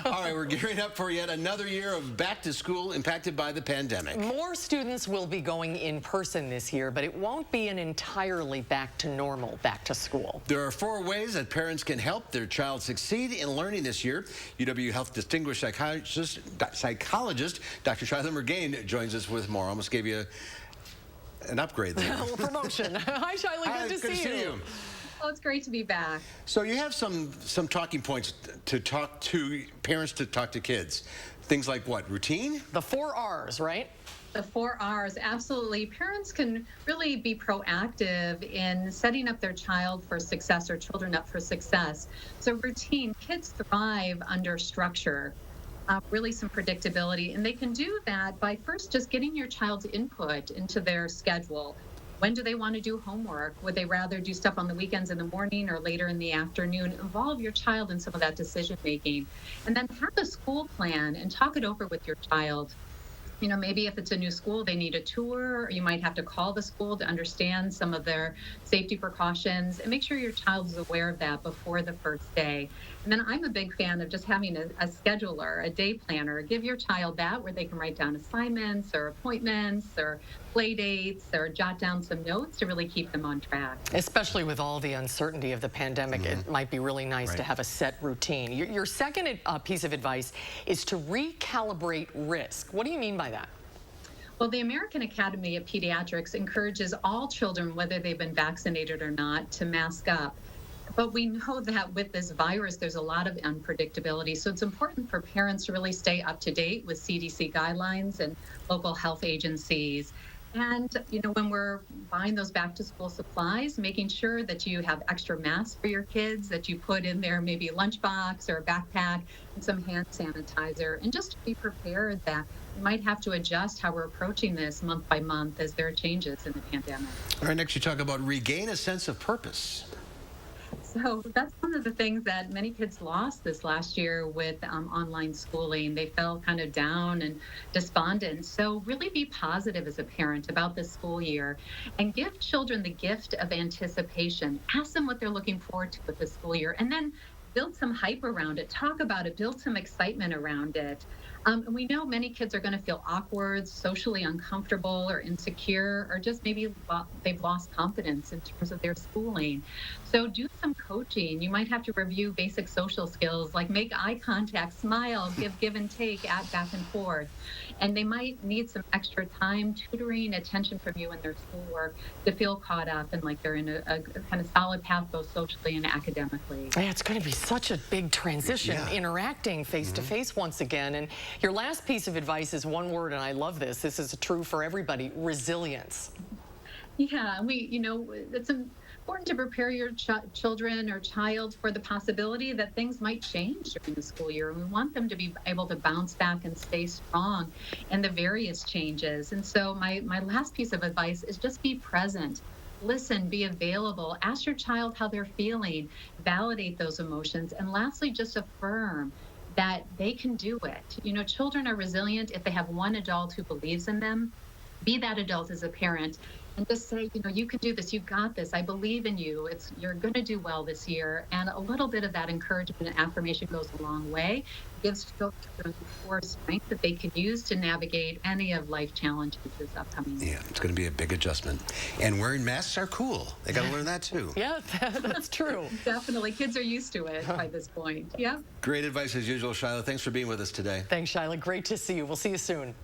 All right, we're gearing up for yet another year of back to school impacted by the pandemic. More students will be going in person this year, but it won't be an entirely back to normal back to school. There are 4 ways that parents can help their child succeed in learning this year. UW Health Distinguished Psychologist Dr. Shilagh Mirgain joins us with more. Almost gave you an upgrade there. A promotion. Hi, Shilagh. Hi, good to see you. Well, it's great to be back. So you have some talking points to talk to parents, to talk to kids. Things like what? Routine? The 4 R's, right? The 4 R's, absolutely. Parents can really be proactive in setting up their child for success or children up for success. So routine, kids thrive under structure. Really some predictability, and they can do that by first just getting your child's input into their schedule. When do they want to do homework? Would they rather do stuff on the weekends in the morning or later in the afternoon? Involve your child in some of that decision making. And then have a school plan and talk it over with your child. You know, maybe if it's a new school, they need a tour, or you might have to call the school to understand some of their safety precautions, and make sure your child is aware of that before the first day. And then I'm a big fan of just having a scheduler, a day planner. Give your child that where they can write down assignments or appointments or play dates or jot down some notes to really keep them on track. Especially with all the uncertainty of the pandemic, it might be really nice to have a set routine. Your second piece of advice is to recalibrate risk. What do you mean by that? Well, the American Academy of Pediatrics encourages all children, whether they've been vaccinated or not, to mask up. But we know that with this virus, there's a lot of unpredictability. So it's important for parents to really stay up to date with CDC guidelines and local health agencies. And, you know, when we're buying those back to school supplies, making sure that you have extra masks for your kids, that you put in there maybe a lunchbox or a backpack and some hand sanitizer, and just to be prepared that we might have to adjust how we're approaching this month by month as there are changes in the pandemic. All right, next you talk about regain a sense of purpose. So that's one of the things that many kids lost this last year with online schooling. They felt kind of down and despondent. So really be positive as a parent about this school year and give children the gift of anticipation. Ask them what they're looking forward to with the school year, and then build some hype around it. Talk about it. Build some excitement around it. And we know many kids are going to feel awkward, socially uncomfortable, or insecure, or just maybe they've lost confidence in terms of their schooling. So do some coaching. You might have to review basic social skills like make eye contact, smile, give and take, add back and forth. And they might need some extra time, tutoring, attention from you in their schoolwork to feel caught up and like they're in a kind of solid path both socially and academically. Yeah, it's going to be such a big transition, interacting face to face once again. And your last piece of advice is one word, and I love this. This is true for everybody: resilience. Yeah, it's important to prepare your children or child for the possibility that things might change during the school year. We want them to be able to bounce back and stay strong in the various changes. And so my last piece of advice is just be present. Listen, be available, ask your child how they're feeling, validate those emotions, and lastly, just affirm that they can do it. You know, children are resilient if they have one adult who believes in them. Be that adult as a parent and just say, you know, you can do this, you got this, I believe in you, you're going to do well this year. And a little bit of that encouragement and affirmation goes a long way. It gives children the core strength that they can use to navigate any of life challenges this upcoming year. Yeah, it's going to be a big adjustment. And wearing masks are cool. They got to learn that too. Yeah, that's true. Definitely. Kids are used to it by this point. Yeah. Great advice as usual, Shilagh. Thanks for being with us today. Thanks, Shilagh. Great to see you. We'll see you soon.